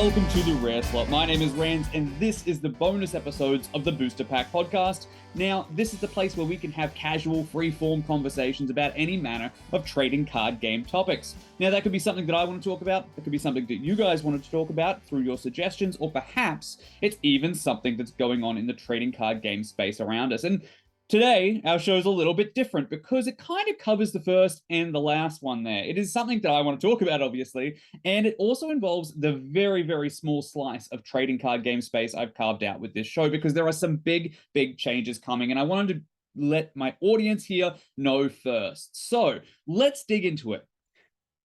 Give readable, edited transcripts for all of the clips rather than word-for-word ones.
Welcome to the Rare Slot. My name is Rands, and this is the bonus episodes of the Booster Pack podcast. Now, this is the place where we can have casual, free-form conversations about any manner of trading card game topics. Now, that could be something that I want to talk about, it could be something that you guys wanted to talk about through your suggestions, or perhaps it's even something that's going on in the trading card game space around us. And today, our show is a little bit different because it kind of covers the first and the last one there. It is something that I want to talk about, obviously, and it also involves the very, very small slice of trading card game space I've carved out with this show because there are some big, big changes coming, and I wanted to let my audience here know first. So let's dig into it.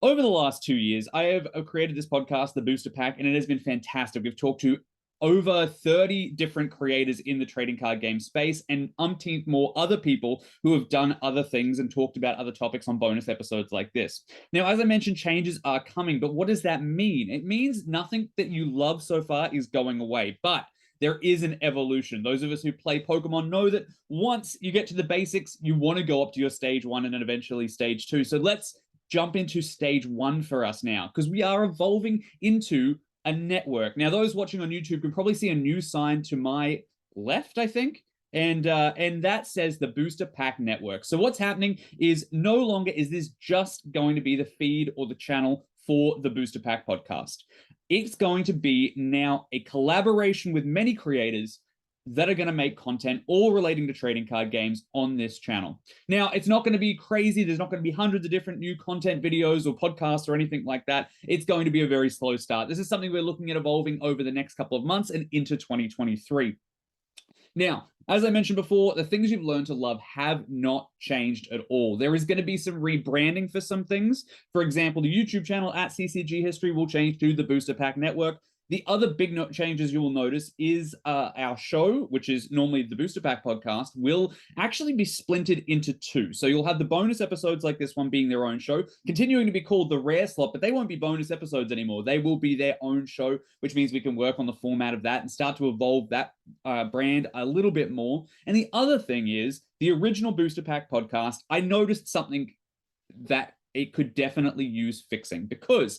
Over the last 2 years, I have created this podcast, The Booster Pack, and it has been fantastic. We've talked to over 30 different creators in the trading card game space and umpteenth more other people who have done other things and talked about other topics on bonus episodes like this. Now, as I mentioned, changes are coming, but what does that mean? It means nothing that you love so far is going away, but there is an evolution. Those of us who play Pokemon know that once you get to the basics, you want to go up to your stage 1 and then eventually stage 2. So let's jump into stage 1 for us now, because we are evolving into a network. Now, those watching on YouTube can probably see a new sign to my left, I think, and that says the Booster Pack Network. So what's happening is no longer is this just going to be the feed or the channel for the Booster Pack podcast. It's going to be now a collaboration with many creators that are going to make content all relating to trading card games on this channel. Now, it's not going to be crazy. There's not going to be hundreds of different new content videos or podcasts or anything like that. It's going to be a very slow start. This is something we're looking at evolving over the next couple of months and into 2023. Now, as I mentioned before, the things you've learned to love have not changed at all. There is going to be some rebranding for some things. For example, the YouTube channel at CCG History will change to the Booster Pack Network. The other big changes you will notice is our show, which is normally the Booster Pack podcast, will actually be splintered into 2. So you'll have the bonus episodes like this one being their own show, continuing to be called the Rare Slot, but they won't be bonus episodes anymore. They will be their own show, which means we can work on the format of that and start to evolve that brand a little bit more. And the other thing is, the original Booster Pack podcast, I noticed something that it could definitely use fixing, because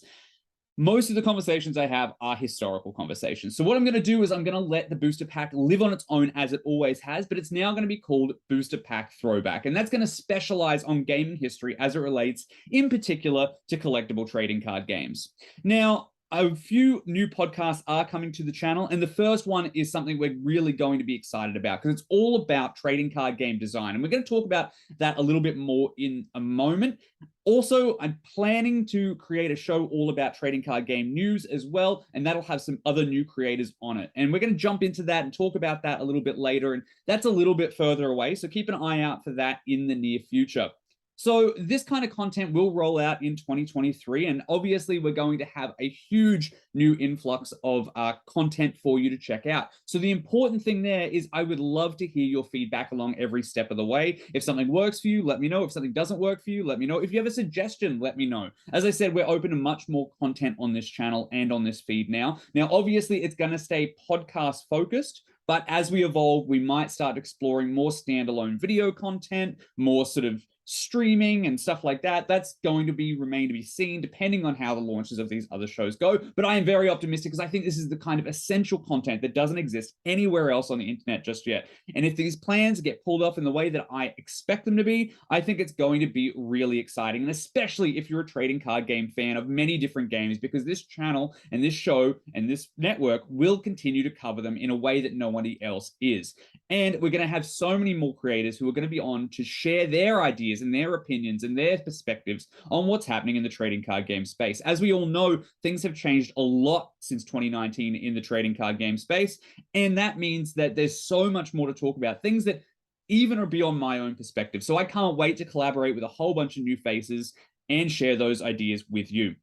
most of the conversations I have are historical conversations. So what I'm going to do is I'm going to let the Booster Pack live on its own as it always has, but it's now going to be called Booster Pack Throwback. And that's going to specialize on gaming history as it relates in particular to collectible trading card games. Now, a few new podcasts are coming to the channel, and the first one is something we're really going to be excited about because it's all about trading card game design, and we're going to talk about that a little bit more in a moment. Also, I'm planning to create a show all about trading card game news as well, and that'll have some other new creators on it. And we're going to jump into that and talk about that a little bit later, and that's a little bit further away, so keep an eye out for that in the near future. So this kind of content will roll out in 2023, and obviously we're going to have a huge new influx of content for you to check out. So the important thing there is I would love to hear your feedback along every step of the way. If something works for you, let me know. If something doesn't work for you, let me know. If you have a suggestion, let me know. As I said, we're open to much more content on this channel and on this feed now. Now, obviously, it's going to stay podcast focused, but as we evolve, we might start exploring more standalone video content, more sort of streaming and stuff like that. That's going to remain to be seen depending on how the launches of these other shows go. But I am very optimistic because I think this is the kind of essential content that doesn't exist anywhere else on the internet just yet. And if these plans get pulled off in the way that I expect them to be, I think it's going to be really exciting. And especially if you're a trading card game fan of many different games, because this channel and this show and this network will continue to cover them in a way that nobody else is. And we're going to have so many more creators who are going to be on to share their ideas and their opinions and their perspectives on what's happening in the trading card game space. As we all know, things have changed a lot since 2019 in the trading card game space, and that means that there's so much more to talk about, things that even are beyond my own perspective. So I can't wait to collaborate with a whole bunch of new faces and share those ideas with you.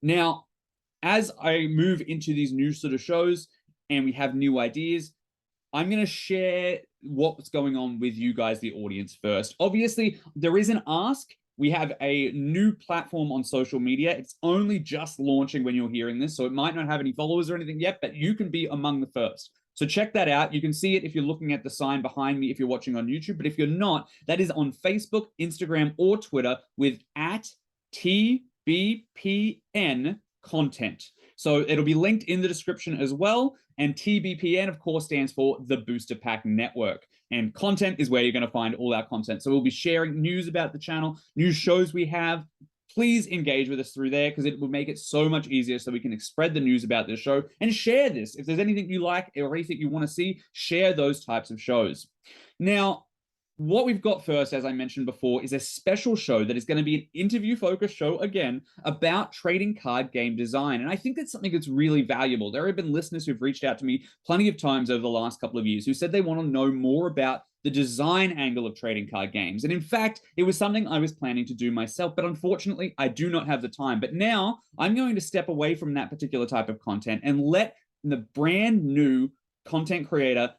Now, as I move into these new sort of shows and we have new ideas, I'm going to share what's going on with you guys, the audience, first. Obviously, there is an ask. We have a new platform on social media. It's only just launching when you're hearing this, so it might not have any followers or anything yet, but you can be among the first. So check that out. You can see it if you're looking at the sign behind me if you're watching on YouTube, but if you're not, that is on Facebook, Instagram, or Twitter with @TBPN content. So it'll be linked in the description as well. And TBPN, of course, stands for the Booster Pack Network. And content is where you're going to find all our content. So we'll be sharing news about the channel, new shows we have. Please engage with us through there because it will make it so much easier so we can spread the news about this show and share this. If there's anything you like or anything you want to see, share those types of shows. Now, what we've got first, as I mentioned before, is a special show that is going to be an interview-focused show, again, about trading card game design. And I think that's something that's really valuable. There have been listeners who've reached out to me plenty of times over the last couple of years who said they want to know more about the design angle of trading card games. And in fact, it was something I was planning to do myself, but unfortunately, I do not have the time. But now I'm going to step away from that particular type of content and let the brand new content creator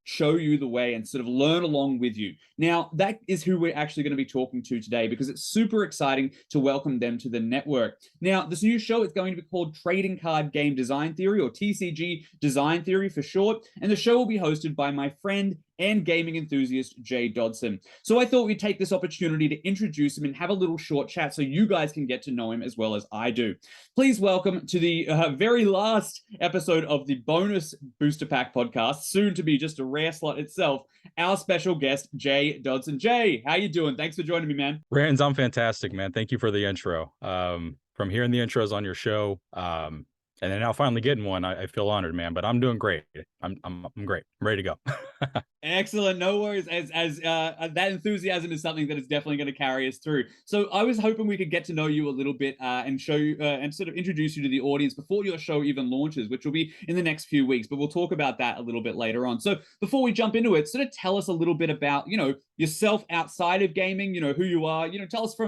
show you the way and sort of learn along with you. Now, that is who we're actually going to be talking to today because it's super exciting to welcome them to the network. Now, this new show is going to be called Trading Card Game Design Theory, or TCG Design Theory for short, and the show will be hosted by my friend and gaming enthusiast Jay Dodson. So I thought we'd take this opportunity to introduce him and have a little short chat so you guys can get to know him as well as I do. Please welcome to the very last episode of the bonus Booster Pack podcast, soon to be just a rare slot itself, our special guest, Jay Dodson. Jay, how you doing? Thanks for joining me, man. Rands, I'm fantastic, man. Thank you for the intro. From hearing the intros on your show, and then now finally getting one, I feel honored, man. But I'm doing great. I'm great. I'm ready to go. Excellent. No worries. As that enthusiasm is something that is definitely going to carry us through. So I was hoping we could get to know you a little bit and show you and sort of introduce you to the audience before your show even launches, which will be in the next few weeks. But we'll talk about that a little bit later on. So before we jump into it, sort of tell us a little bit about yourself outside of gaming. Who you are. Tell us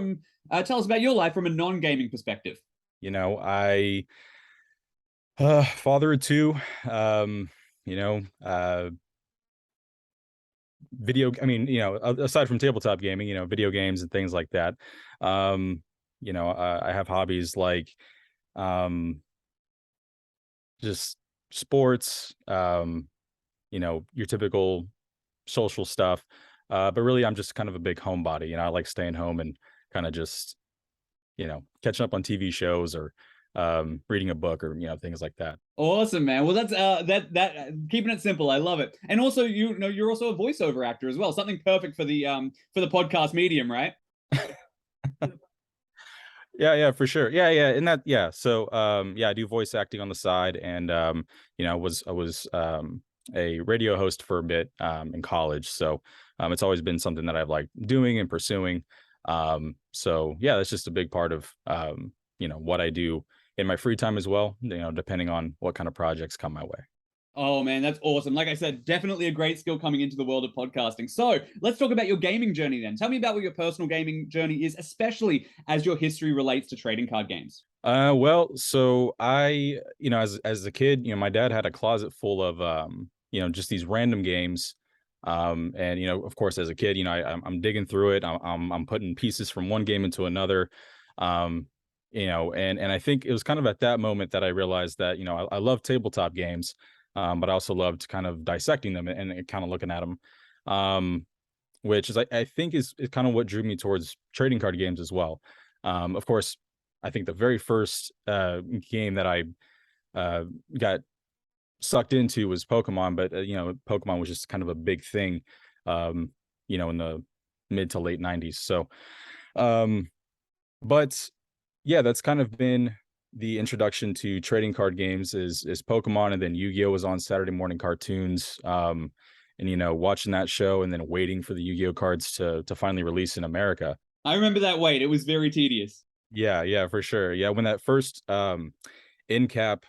about your life from a non-gaming perspective. I father of two. You know, aside from tabletop gaming, video games and things like that. I have hobbies like just sports, your typical social stuff. But really I'm just kind of a big homebody. I like staying home and kind of just, catching up on TV shows or reading a book or things like that. Awesome, man. Well, that's that keeping it simple. I love it. And also, you're also a voiceover actor as well. Something perfect for the podcast medium, right? Yeah, for sure. Yeah, and that, yeah. So, I do voice acting on the side, and I was a radio host for a bit in college. So, it's always been something that I've liked doing and pursuing. So yeah, that's just a big part of what I do in my free time as well, depending on what kind of projects come my way. Oh man, that's awesome. Like I said, definitely a great skill coming into the world of podcasting. So let's talk about your gaming journey then. Tell me about what your personal gaming journey is, especially as your history relates to trading card games. Well, so I, as a kid, my dad had a closet full of just these random games. And of course, as a kid, I'm digging through it. I'm putting pieces from one game into another. And I think it was kind of at that moment that I realized that, I love tabletop games, but I also loved kind of dissecting them and kind of looking at them, which is, I think is kind of what drew me towards trading card games as well. Of course, I think the very first game that I got sucked into was Pokemon, but Pokemon was just kind of a big thing, in the mid to late 90s. So, but yeah, that's kind of been the introduction to trading card games is Pokemon, and then Yu-Gi-Oh was on Saturday morning cartoons. And watching that show and then waiting for the Yu-Gi-Oh cards to finally release in America. I remember that wait. It was very tedious. Yeah, for sure. Yeah, when that first in cap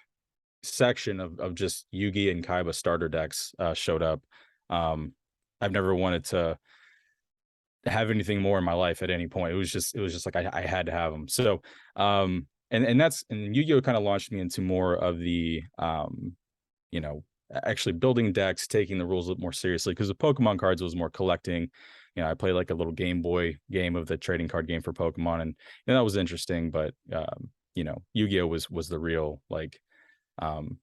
section of just Yugi and Kaiba starter decks showed up, I've never wanted to have anything more in my life at any point. It was just like I had to have them. So and Yu-Gi-Oh kind of launched me into more of the actually building decks, taking the rules a little more seriously, because the Pokemon cards was more collecting. I played like a little Game Boy game of the trading card game for Pokemon, and that was interesting. But Yu-Gi-Oh was the real like kind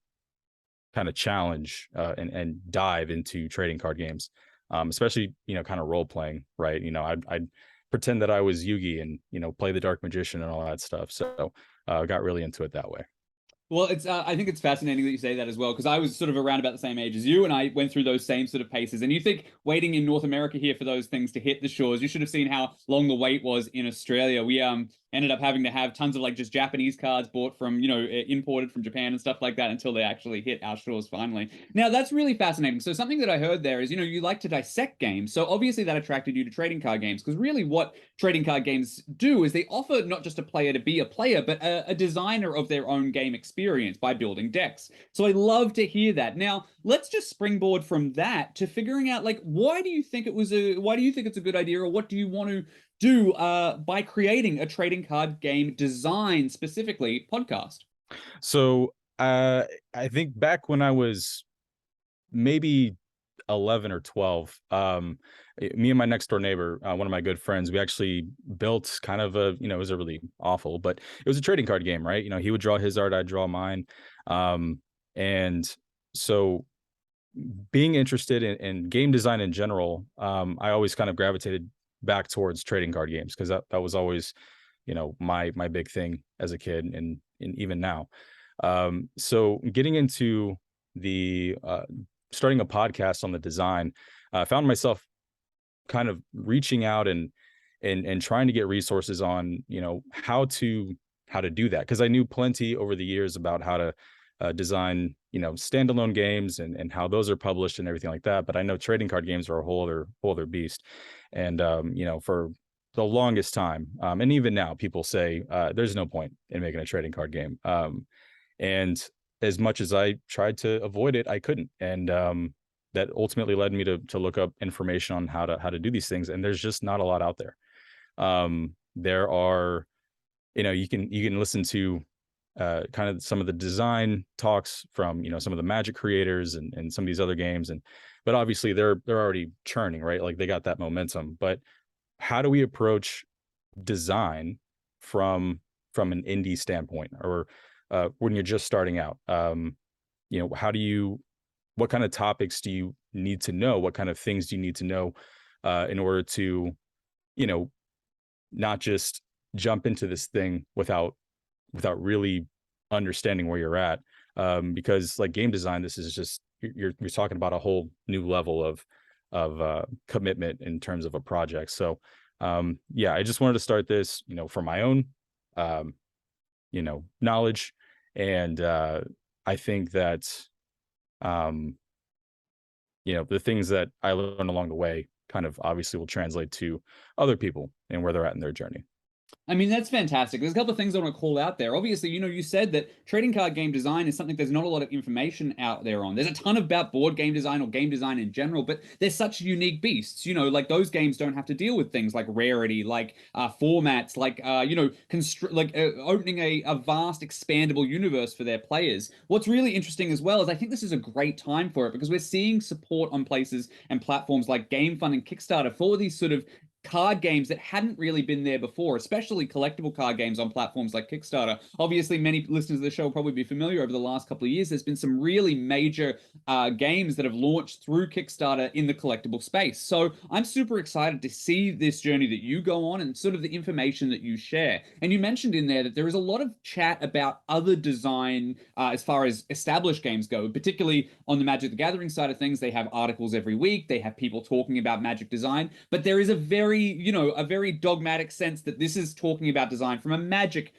of challenge and dive into trading card games, especially kind of role playing, right? I'd pretend that I was Yugi and play the Dark Magician and all that stuff. So got really into it that way. Well, I think it's fascinating that you say that as well, because I was sort of around about the same age as you, and I went through those same sort of paces. And you think waiting in North America here for those things to hit the shores, you should have seen how long the wait was in Australia. We ended up having to have tons of like just Japanese cards bought from, imported from Japan and stuff like that until they actually hit our shores finally. Now, that's really fascinating. So something that I heard there is, you like to dissect games. So obviously that attracted you to trading card games, because really what trading card games do is they offer not just a player to be a player, but a designer of their own game experience by building decks. So I love to hear that. Now, let's just springboard from that to figuring out like why do you think it's a good idea, or what do you want to do by creating a trading card game design specifically podcast? So I think back when I was maybe 11 or 12, me and my next door neighbor, one of my good friends, we actually built kind of it was a really awful, but it was a trading card game, right? He would draw his art, I'd draw mine. And so being interested in game design in general, I always kind of gravitated back towards trading card games because that was always, my big thing as a kid and even now. So getting into the starting a podcast on the design, I found myself kind of reaching out and trying to get resources on how to do that, because I knew plenty over the years about how to design standalone games and how those are published and everything like that. But I know trading card games are a whole other beast, and for the longest time, and even now, people say there's no point in making a trading card game. And as much as I tried to avoid it, I couldn't. And that ultimately led me to look up information on how to do these things. And there's just not a lot out there. There are, you can listen to kind of some of the design talks from some of the Magic creators and some of these other games, but obviously they're already churning, right? Like they got that momentum. But how do we approach design from an indie standpoint, or when you're just starting out? How do you what kind of topics do you need to know? What kind of things do you need to know in order to, you know, not just jump into this thing without really understanding where you're at? Because like game design, this is just you're talking about a whole new level of commitment in terms of a project. So yeah, I just wanted to start this, for my own um, knowledge, and I think that um the things that I learn along the way kind of obviously will translate to other people and where they're at in their journey. I mean, that's fantastic. There's a couple of things I want to call out there. Obviously, you said that trading card game design is something there's not a lot of information out there on. There's a ton about board game design or game design in general, but they're such unique beasts. Like those games don't have to deal with things like rarity, like formats, like opening a vast, expandable universe for their players. What's really interesting as well is I think this is a great time for it, because we're seeing support on places and platforms like GameFund and Kickstarter for these sort of card games that hadn't really been there before, especially collectible card games on platforms like Kickstarter. Obviously, many listeners of the show will probably be familiar over the last couple of years. There's been some really major games that have launched through Kickstarter in the collectible space. So I'm super excited to see this journey that you go on and sort of the information that you share. And you mentioned in there that there is a lot of chat about other design as far as established games go, particularly on the Magic the Gathering side of things. They have articles every week. They have people talking about Magic design, but there is a very dogmatic sense that this is talking about design from a Magic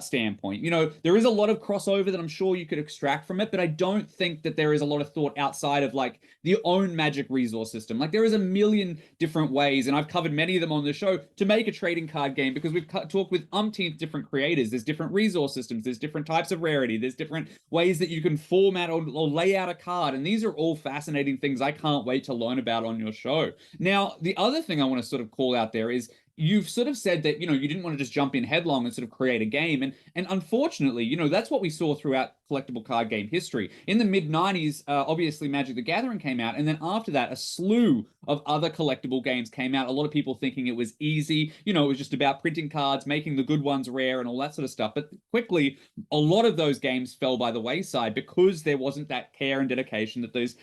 standpoint. There is a lot of crossover that I'm sure you could extract from it, but I don't think that there is a lot of thought outside of like the own Magic resource system. Like there is a million different ways, and I've covered many of them on the show, to make a trading card game, because we've talked with umpteenth different creators. There's different resource systems, there's different types of rarity, there's different ways that you can format or lay out a card, and these are all fascinating things I can't wait to learn about on your show. Now, the other thing I want to sort of call out there is you've sort of said that you didn't want to just jump in headlong and sort of create a game, and unfortunately that's what we saw throughout collectible card game history. In the mid 90s, obviously Magic the Gathering came out, and then after that, a slew of other collectible games came out. A lot of people thinking it was easy, it was just about printing cards, making the good ones rare, and all that sort of stuff. But quickly, a lot of those games fell by the wayside because there wasn't that care and dedication that these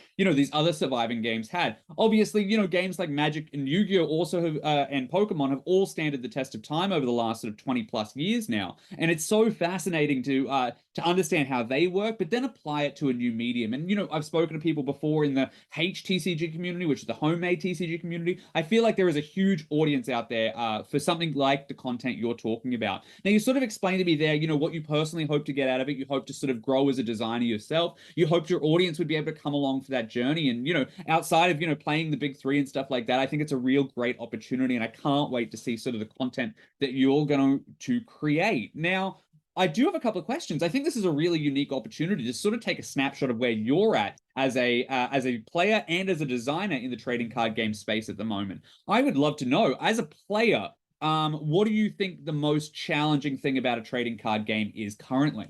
other surviving games had. Obviously, games like Magic and Yu-Gi-Oh also have, and Pokemon have all standed the test of time over the last sort of 20 plus years now. And it's so fascinating to understand how they work, but then apply it to a new medium. And, I've spoken to people before in the HTCG community, which is the homemade TCG community. I feel like there is a huge audience out there for something like the content you're talking about. Now, you sort of explained to me there, what you personally hope to get out of it. You hope to sort of grow as a designer yourself. You hoped your audience would be able to come along for that journey. And, outside of, playing the big three and stuff like that, I think it's a real great opportunity. And I can't wait to see sort of the content that you're going to create. Now, I do have a couple of questions. I think this is a really unique opportunity to sort of take a snapshot of where you're at as a player and as a designer in the trading card game space at the moment. I would love to know, as a player, what do you think the most challenging thing about a trading card game is currently?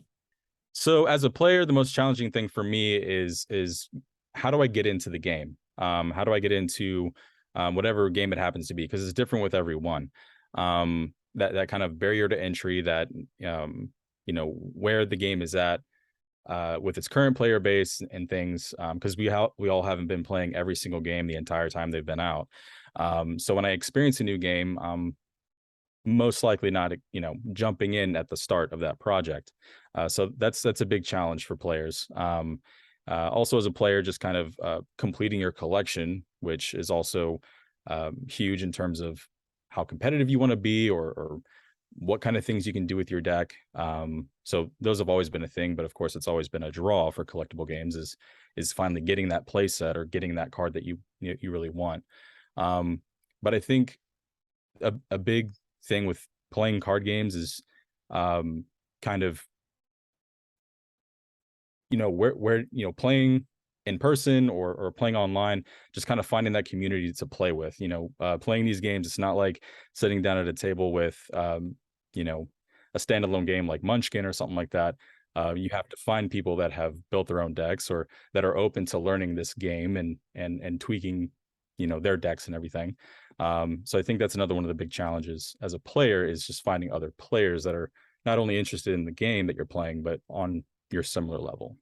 So as a player, the most challenging thing for me is how do I get into the game? How do I get into whatever game it happens to be? Because it's different with everyone. That kind of barrier to entry, that where the game is at with its current player base and things, because we all haven't been playing every single game the entire time they've been out. So when I experience a new game, most likely not jumping in at the start of that project. So that's a big challenge for players. Also, as a player, just kind of completing your collection, which is also huge in terms of how competitive you want to be, or what kind of things you can do with your deck. So those have always been a thing, but of course it's always been a draw for collectible games is finally getting that play set or getting that card that you really want. But I think a big thing with playing card games is kind of where playing in person or playing online, just kind of finding that community to play with. Playing these games, it's not like sitting down at a table with a standalone game like Munchkin or something like that. You have to find people that have built their own decks or that are open to learning this game and tweaking their decks and everything. So I think that's another one of the big challenges as a player, is just finding other players that are not only interested in the game that you're playing, but on your similar level.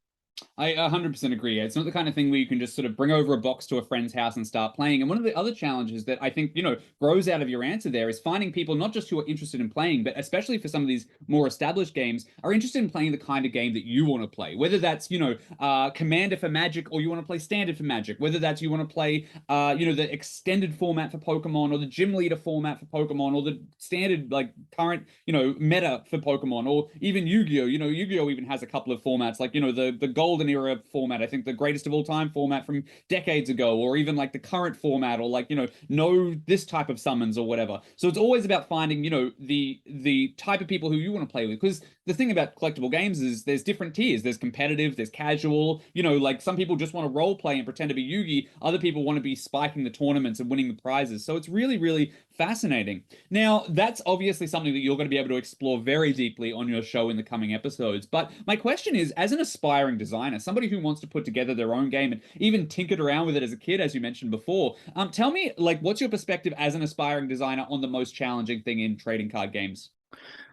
I 100% agree. It's not the kind of thing where you can just sort of bring over a box to a friend's house and start playing. And one of the other challenges that I think, grows out of your answer there is finding people not just who are interested in playing, but especially for some of these more established games, are interested in playing the kind of game that you want to play. Whether that's, Commander for Magic, or you want to play Standard for Magic. Whether that's you want to play, the extended format for Pokemon, or the Gym Leader format for Pokemon, or the standard, like, current, meta for Pokemon, or even Yu-Gi-Oh! Yu-Gi-Oh! Even has a couple of formats, like, the golden era format, I think the greatest of all time format from decades ago, or even like the current format, or like, know this type of summons or whatever. So it's always about finding, the type of people who you want to play with. Because the thing about collectible games is there's different tiers. There's competitive, there's casual, like some people just want to role play and pretend to be Yugi. Other people want to be spiking the tournaments and winning the prizes. So it's really, really fascinating. Now, that's obviously something that you're going to be able to explore very deeply on your show in the coming episodes. But my question is, as an aspiring designer, somebody who wants to put together their own game and even tinkered around with it as a kid, as you mentioned before, tell me, like, what's your perspective as an aspiring designer on the most challenging thing in trading card games?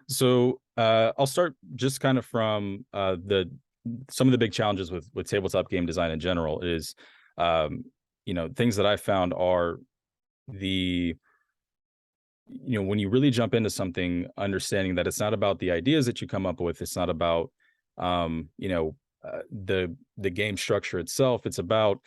So I'll start just kind of from some of the big challenges with tabletop game design in general is, things that I found are when you really jump into something, understanding that it's not about the ideas that you come up with, it's not about the game structure itself. It's about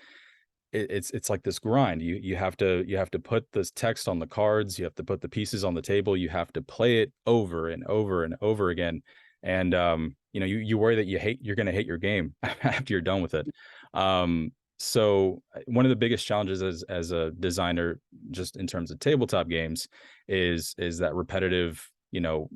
it's like this grind. You have to put this text on the cards, you have to put the pieces on the table, you have to play it over and over and over again. And you worry that you're going to hate your game after you're done with it. So one of the biggest challenges as a designer, just in terms of tabletop games, is that repetitive,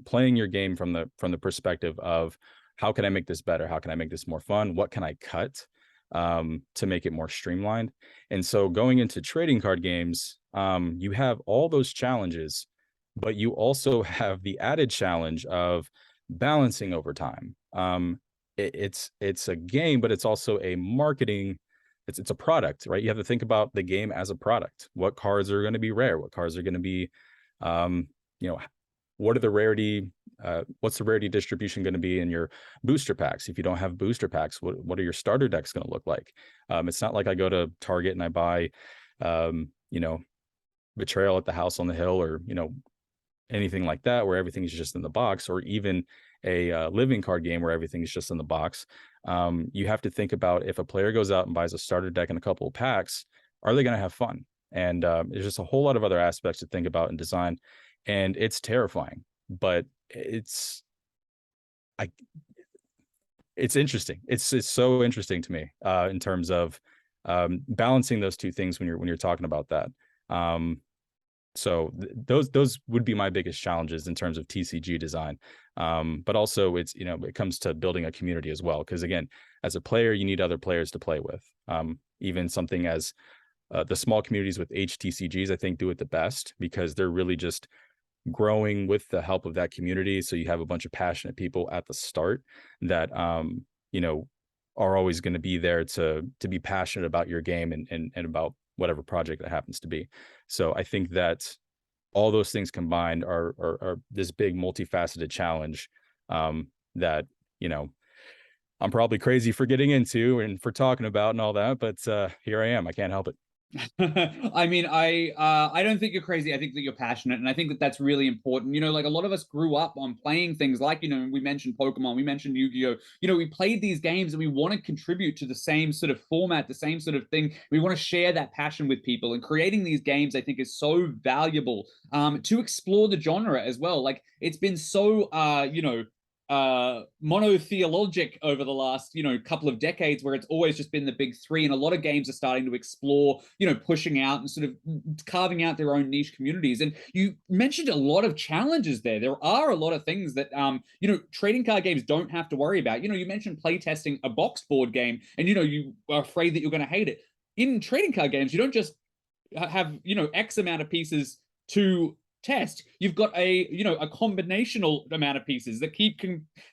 playing your game from the perspective of, how can I make this better? How can I make this more fun? What can I cut to make it more streamlined? And so going into trading card games, you have all those challenges, but you also have the added challenge of balancing over time. it's a game, but it's also a marketing. It's a product, right? You have to think about the game as a product. What cards are going to be rare? What cards are going to be, um, you know, what are the rarity? What's the rarity distribution going to be in your booster packs? If you don't have booster packs, what are your starter decks going to look like? It's not like I go to Target and I buy, you know, Betrayal at the House on the Hill, or anything like that, where everything is just in the box, or even a living card game where everything is just in the box. You have to think about, if a player goes out and buys a starter deck and a couple of packs, are they going to have fun? And there's just a whole lot of other aspects to think about in design, and it's terrifying, but I, it's interesting. It's so interesting to me in terms of balancing those two things when you're talking about that. So those would be my biggest challenges in terms of TCG design. But also it comes to building a community as well. Because again, as a player, you need other players to play with. Even something as the small communities with HTCGs, I think, do it the best, because they're really just growing with the help of that community. So you have a bunch of passionate people at the start that, are always going to be there to be passionate about your game and about whatever project that happens to be. So I think that all those things combined are this big multifaceted challenge that, I'm probably crazy for getting into and for talking about and all that, but here I am. I can't help it. I mean, I don't think you're crazy. I think that you're passionate, and I think that that's really important. Like a lot of us grew up on playing things like, we mentioned Pokemon, we mentioned Yu-Gi-Oh. We played these games and we want to contribute to the same sort of format, the same sort of thing. We want to share that passion with people, and creating these games, I think, is so valuable to explore the genre as well. Like, it's been so monotheologic over the last couple of decades, where it's always just been the big three, and a lot of games are starting to explore, pushing out and sort of carving out their own niche communities. And you mentioned a lot of challenges there are a lot of things that trading card games don't have to worry about. You mentioned playtesting a box board game, and you are afraid that you're going to hate it. In trading card games, you don't just have X amount of pieces to test. You've got a combinational amount of pieces that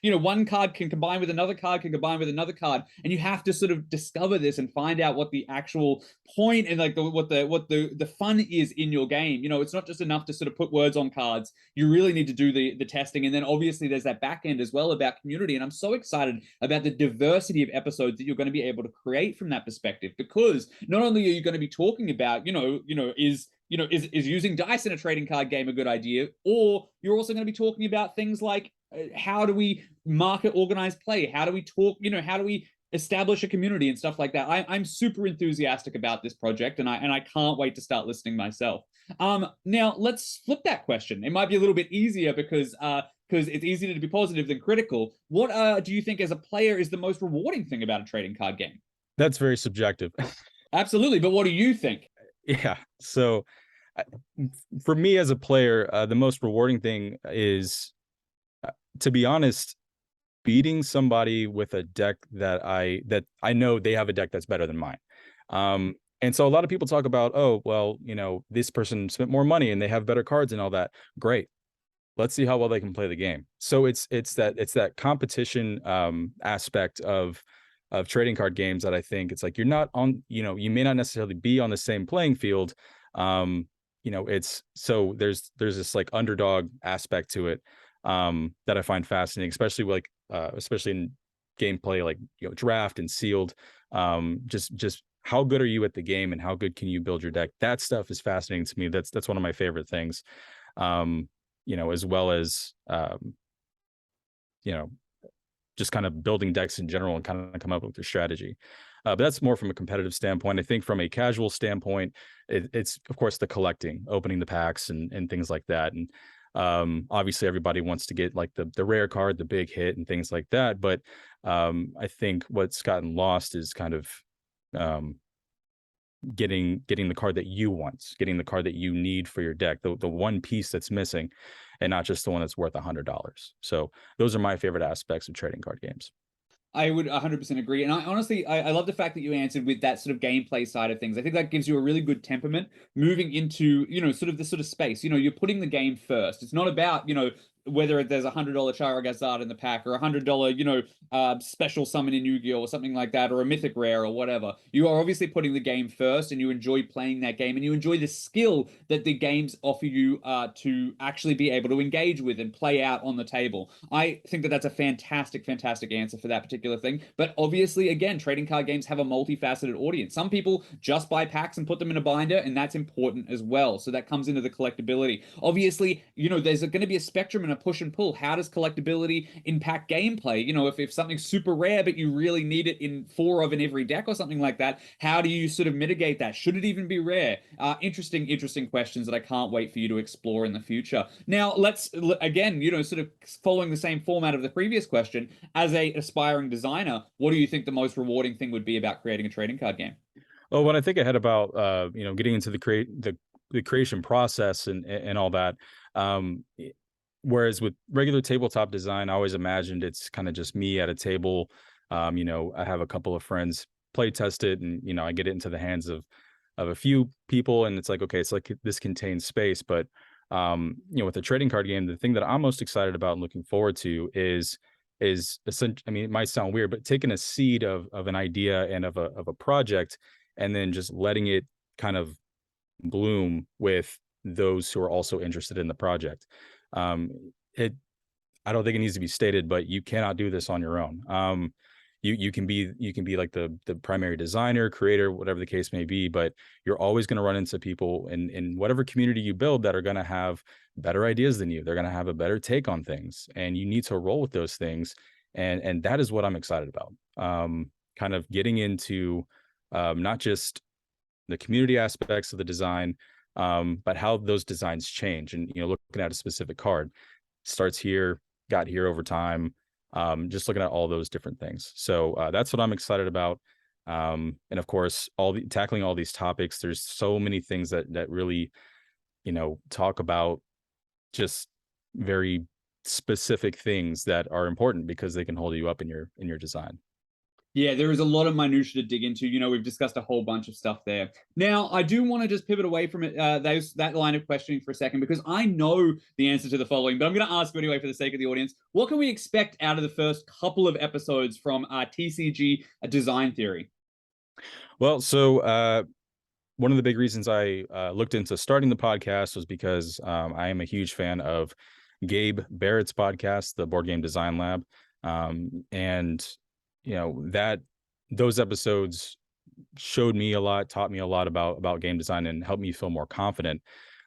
one card can combine with another card, can combine with another card, and you have to sort of discover this and find out what the actual point and like what the fun is in your game. It's not just enough to sort of put words on cards. You really need to do the testing, and then obviously there's that back end as well about community. And I'm so excited about the diversity of episodes that you're going to be able to create from that perspective, because not only are you going to be talking about is using dice in a trading card game a good idea? Or you're also going to be talking about things like how do we market organized play? How do we talk, how do we establish a community and stuff like that? I'm super enthusiastic about this project, and I can't wait to start listening myself. Now let's flip that question. It might be a little bit easier because it's easier to be positive than critical. What do you think as a player is the most rewarding thing about a trading card game? That's very subjective. Absolutely, but what do you think? Yeah. So for me as a player, the most rewarding thing is, to be honest, beating somebody with a deck that I know they have a deck that's better than mine. And so a lot of people talk about, oh, well, this person spent more money and they have better cards and all that. Great. Let's see how well they can play the game. So it's that competition aspect of trading card games that I think it's like, you're not on, you may not necessarily be on the same playing field. It's so there's this like underdog aspect to it that I find fascinating, especially in gameplay, like draft and sealed. Just how good are you at the game, and how good can you build your deck? That stuff is fascinating to me. That's one of my favorite things. As well as just kind of building decks in general and kind of come up with your strategy. But that's more from a competitive standpoint. I think from a casual standpoint, it's of course the collecting, opening the packs and things like that. And obviously everybody wants to get like the rare card, the big hit and things like that. But I think what's gotten lost is kind of getting the card that you want, getting the card that you need for your deck, the one piece that's missing, and not just the one that's worth $100. So those are my favorite aspects of trading card games. I would 100% agree. And I honestly, I love the fact that you answered with that sort of gameplay side of things. I think that gives you a really good temperament moving into, sort of this sort of space. You're putting the game first. It's not about, whether there's $100 Charizard in the pack or $100, special summon in Yu-Gi-Oh or something like that, or a mythic rare or whatever. You are obviously putting the game first, and you enjoy playing that game, and you enjoy the skill that the games offer you to actually be able to engage with and play out on the table. I think that that's a fantastic, fantastic answer for that particular thing. But obviously, again, trading card games have a multifaceted audience. Some people just buy packs and put them in a binder, and that's important as well. So that comes into the collectability. Obviously, there's going to be a spectrum and a push and pull. How does collectability impact gameplay? If something's super rare, but you really need it in 4 of in every deck or something like that, how do you sort of mitigate that? Should it even be rare? Interesting questions that I can't wait for you to explore in the future. Now, let's, again, sort of following the same format of the previous question, as a aspiring designer, what do you think the most rewarding thing would be about creating a trading card game? Well, when I think ahead about getting into the creation process and all that, whereas with regular tabletop design, I always imagined it's kind of just me at a table. I have a couple of friends play test it, and I get it into the hands of a few people, and it's like, okay, it's like this contains space. But with the trading card game, the thing that I'm most excited about and looking forward to is essentially, I mean, it might sound weird, but taking a seed of an idea and of a project, and then just letting it kind of bloom with those who are also interested in the project. It I don't think it needs to be stated, but you cannot do this on your own. You can be like the primary designer, creator, whatever the case may be, but you're always going to run into people in whatever community you build that are going to have better ideas than you. They're going to have a better take on things, and you need to roll with those things. And that is what I'm excited about. Kind of getting into not just the community aspects of the design, but how those designs change. And looking at a specific card, starts here, got here over time. Just looking at all those different things. So that's what I'm excited about. And of course, tackling all these topics. There's so many things that really, talk about just very specific things that are important because they can hold you up in your design. Yeah, there is a lot of minutia to dig into. We've discussed a whole bunch of stuff there. Now, I do want to just pivot away from it, that line of questioning for a second, because I know the answer to the following, but I'm going to ask you anyway for the sake of the audience. What can we expect out of the first couple of episodes from TCG Design Theory? Well, so one of the big reasons I looked into starting the podcast was because I am a huge fan of Gabe Barrett's podcast, the Board Game Design Lab, and that those episodes showed me a lot, taught me a lot about game design, and helped me feel more confident.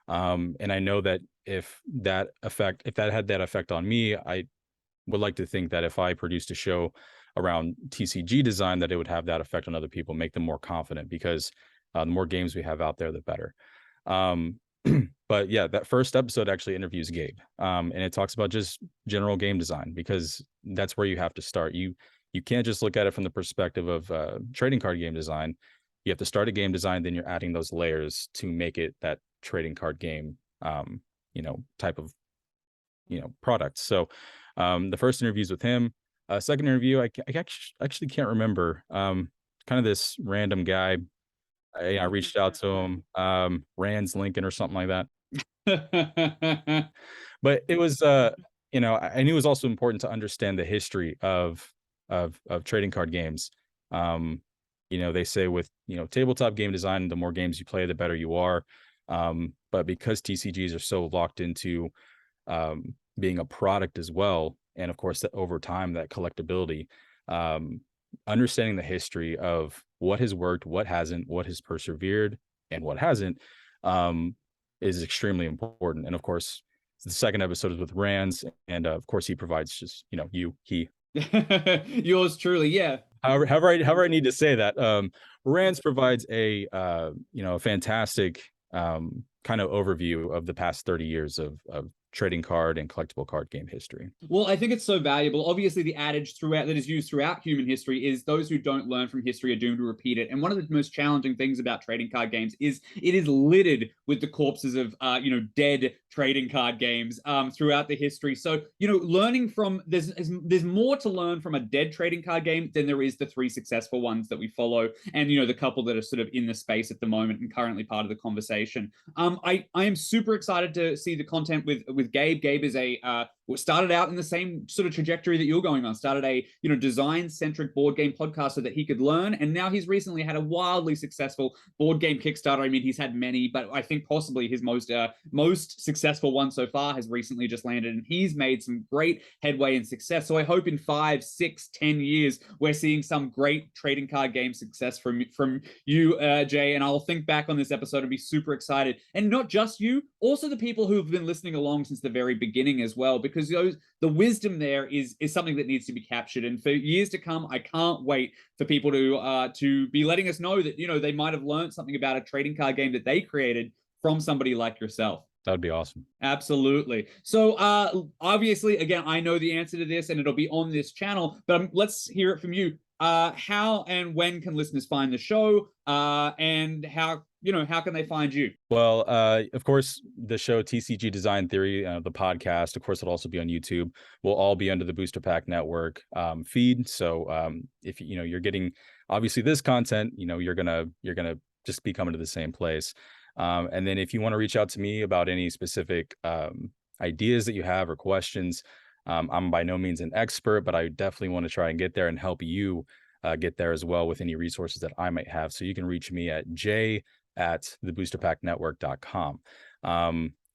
And I know that if that had that effect on me, I would like to think that if I produced a show around TCG design, that it would have that effect on other people, make them more confident, because the more games we have out there, the better. But yeah, that first episode actually interviews Gabe, and it talks about just general game design, because that's where you have to start. You can't just look at it from the perspective of trading card game design. You have to start a game design, then you're adding those layers to make it that trading card game, type of, product. So the first interviews with him. Second interview, I actually can't remember. Kind of this random guy. I reached out to him, Rands Lincoln or something like that. But it was, I knew it was also important to understand the history of trading card games. They say with tabletop game design, the more games you play, the better you are. But because TCGs are so locked into being a product as well, and of course that over time, that collectability, understanding the history of what has worked, what hasn't, what has persevered, and what hasn't, is extremely important. And of course, the second episode is with Rands, and of course he provides just he yours truly, yeah. However I need to say that, Rands provides a fantastic kind of overview of the past 30 years of trading card and collectible card game history. Well, I think it's so valuable. Obviously, the adage that is used throughout human history is those who don't learn from history are doomed to repeat it. And one of the most challenging things about trading card games is it is littered with the corpses of dead trading card games throughout the history. So learning from there's more to learn from a dead trading card game than there is the 3 successful ones that we follow, and the couple that are sort of in the space at the moment and currently part of the conversation. I am super excited to see the content with Gabe. Gabe is a started out in the same sort of trajectory that you're going on, started a, design-centric board game podcast so that he could learn. And now he's recently had a wildly successful board game Kickstarter. I mean, he's had many, but I think possibly his most successful one so far has recently just landed, and he's made some great headway and success. So I hope in 5, 6, 10 years, we're seeing some great trading card game success from you, Jay. And I'll think back on this episode and be super excited. And not just you, also the people who have been listening along since the very beginning as well, because the wisdom there is something that needs to be captured. And for years to come, I can't wait for people to be letting us know that, they might have learned something about a trading card game that they created from somebody like yourself. That'd be awesome. Absolutely. So obviously, again, I know the answer to this and it'll be on this channel, but let's hear it from you. How and when can listeners find the show? And how can they find you? Well, of course, the show TCG Design Theory, the podcast, of course, it'll also be on YouTube. We'll all be under the Booster Pack Network feed. So if you're getting obviously this content, you're gonna just be coming to the same place. And then if you want to reach out to me about any specific ideas that you have or questions, I'm by no means an expert, but I definitely want to try and get there and help you get there as well with any resources that I might have. So you can reach me at j@theboosterpacknetwork.com.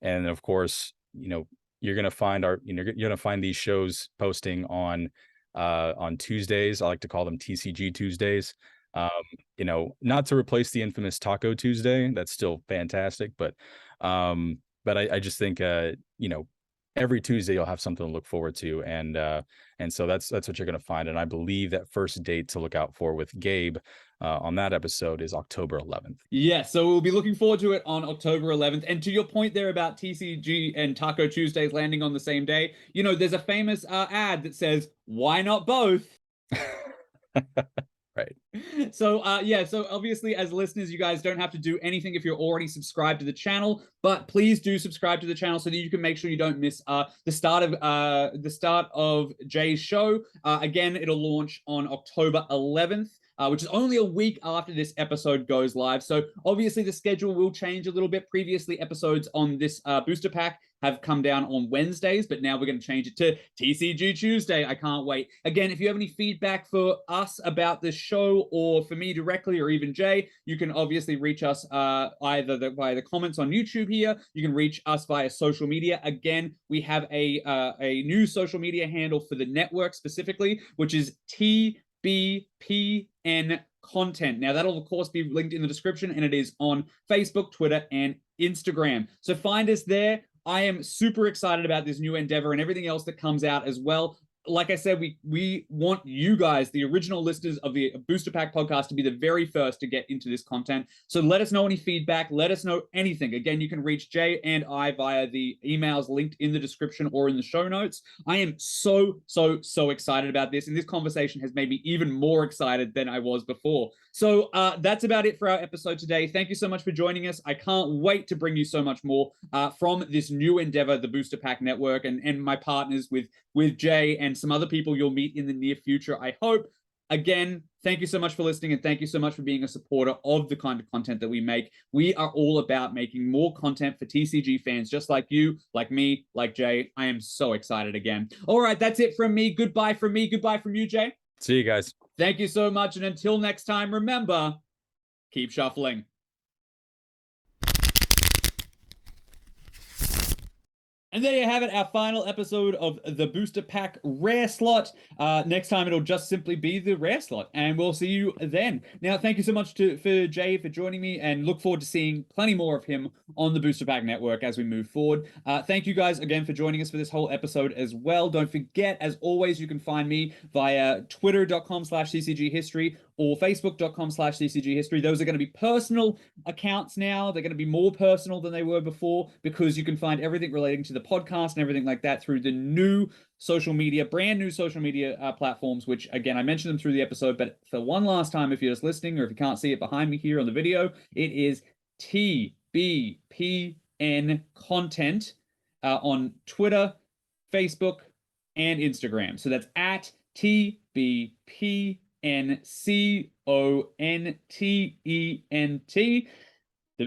And of course, you're going to find you're going to find these shows posting on Tuesdays. I like to call them TCG Tuesdays. Not to replace the infamous Taco Tuesday. That's still fantastic, but I just think, every Tuesday you'll have something to look forward to. And so that's what you're going to find. And I believe that first date to look out for with Gabe on that episode is October 11th. Yeah, so we'll be looking forward to it on October 11th. And to your point there about TCG and Taco Tuesdays landing on the same day, there's a famous ad that says, "Why not both?" Right. So so obviously as listeners, you guys don't have to do anything if you're already subscribed to the channel, but please do subscribe to the channel so that you can make sure you don't miss the start of Jay's show. Again, it'll launch on October 11th. Which is only a week after this episode goes live. So obviously the schedule will change a little bit. Previously, episodes on this booster pack have come down on Wednesdays, but now we're going to change it to TCG Tuesday. I can't wait. Again, if you have any feedback for us about this show or for me directly or even Jay, you can obviously reach us either via the comments on YouTube here. You can reach us via social media. Again, we have a new social media handle for the network specifically, which is TBPN content. Now that'll of course be linked in the description, and it is on Facebook, Twitter, and Instagram. So find us there. I am super excited about this new endeavor and everything else that comes out as well. Like I said, we want you guys, the original listeners of the Booster Pack podcast, to be the very first to get into this content. So let us know any feedback. Let us know anything. Again, you can reach Jay and I via the emails linked in the description or in the show notes. I am so excited about this, and this conversation has made me even more excited than I was before. So that's about it for our episode today. Thank you so much for joining us. I can't wait to bring you so much more from this new endeavor, the Booster Pack Network, and my partners with Jay and some other people you'll meet in the near future, I hope. Again, thank you so much for listening, and thank you so much for being a supporter of the kind of content that we make. We are all about making more content for TCG fans just like you, like me, like Jay. I am so excited again. All right, that's it from me. Goodbye from me. Goodbye from you, Jay. See you guys. Thank you so much, and until next time, remember, keep shuffling. And there you have it, our final episode of the Booster Pack Rare Slot. Next time, it'll just simply be the Rare Slot, and we'll see you then. Now, thank you so much for Jay for joining me, and look forward to seeing plenty more of him on the Booster Pack Network as we move forward. Thank you guys again for joining us for this whole episode as well. Don't forget, as always, you can find me via twitter.com/CCG History or facebook.com/CCG History. Those are going to be personal accounts now. They're going to be more personal than they were before, because you can find everything relating to the podcast and everything like that through the new social media, brand new social media platforms, which again, I mentioned them through the episode, but for one last time, if you're just listening or if you can't see it behind me here on the video, it is TBPN content on Twitter, Facebook, and Instagram. So that's at TBPNCONTENT.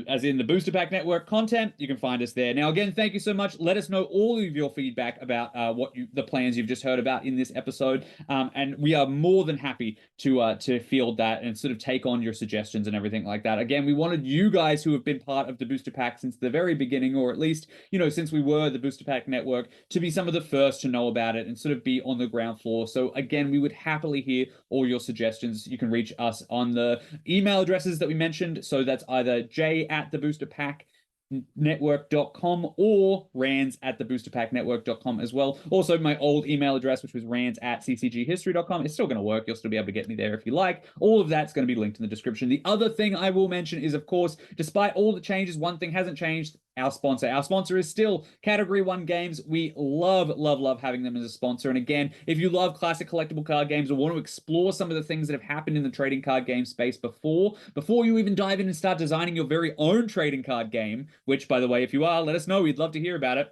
as in the Booster Pack Network content, you can find us there. Now, again, thank you so much. Let us know all of your feedback about the plans you've just heard about in this episode, and we are more than happy to field that and sort of take on your suggestions and everything like that. Again, we wanted you guys who have been part of the Booster Pack since the very beginning, or at least since we were the Booster Pack Network, to be some of the first to know about it and sort of be on the ground floor. So again, we would happily hear all your suggestions. You can reach us on the email addresses that we mentioned. So that's either j@theboosterpacknetwork.com or rands@theboosterpacknetwork.com as well. Also, my old email address, which was rands@ccghistory.com, is still going to work. You'll still be able to get me there if you like. All of that's going to be linked in the description. The other thing I will mention is, of course, despite all the changes, one thing hasn't changed. Our sponsor. Our sponsor is still Category 1 Games. We love, love, love having them as a sponsor. And again, if you love classic collectible card games or want to explore some of the things that have happened in the trading card game space before you even dive in and start designing your very own trading card game, which, by the way, if you are, let us know. We'd love to hear about it.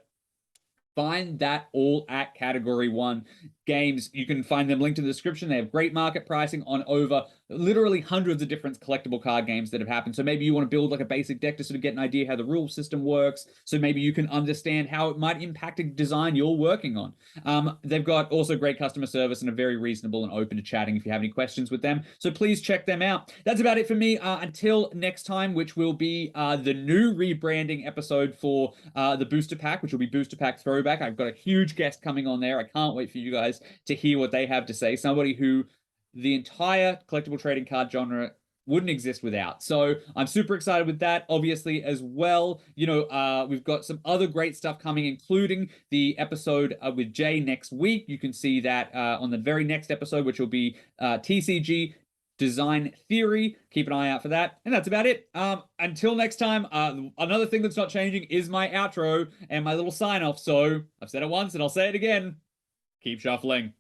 Find that all at Category 1 Games. You can find them linked in the description. They have great market pricing on over literally hundreds of different collectible card games that have happened. So maybe you want to build like a basic deck to sort of get an idea how the rule system works. So maybe you can understand how it might impact a design you're working on. They've got also great customer service and are very reasonable and open to chatting if you have any questions with them. So please check them out. That's about it for me. Until next time, which will be the new rebranding episode for the Booster Pack, which will be Booster Pack Throwback. I've got a huge guest coming on there. I can't wait for you guys to hear what they have to say. Somebody who the entire collectible trading card genre wouldn't exist without. So I'm super excited with that. Obviously, as well, we've got some other great stuff coming, including the episode with Jay next week. You can see that on the very next episode, which will be TCG Design Theory. Keep an eye out for that. And that's about it. Until next time, another thing that's not changing is my outro and my little sign off. So I've said it once and I'll say it again. Keep shuffling.